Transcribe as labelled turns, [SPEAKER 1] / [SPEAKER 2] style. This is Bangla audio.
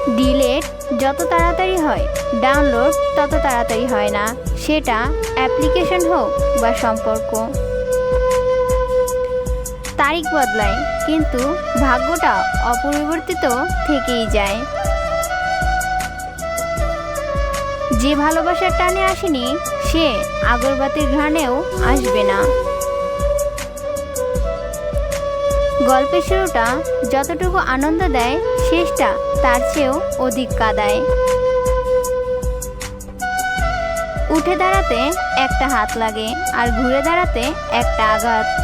[SPEAKER 1] ডিলেট যত তাড়াতাড়ি হয়, ডাউনলোড তত তাড়াতাড়ি হয় না, সেটা অ্যাপ্লিকেশন হোক বা সম্পর্ক। তারিখ বদলায় কিন্তু ভাগ্যটা অপরিবর্তিত থেকেই যায়। যে ভালোবাসার টানে আসেনি সে আগরবাতির ঘ্রাণেও আসবে না। গল্পের শুরুটা যতটুকু আনন্দ দেয় শেষটা তার চেয়েও অধিক কাঁদায়। উঠে দাঁড়াতে একটা হাত লাগে আর ঘুরে দাঁড়াতে একটা আঘাত।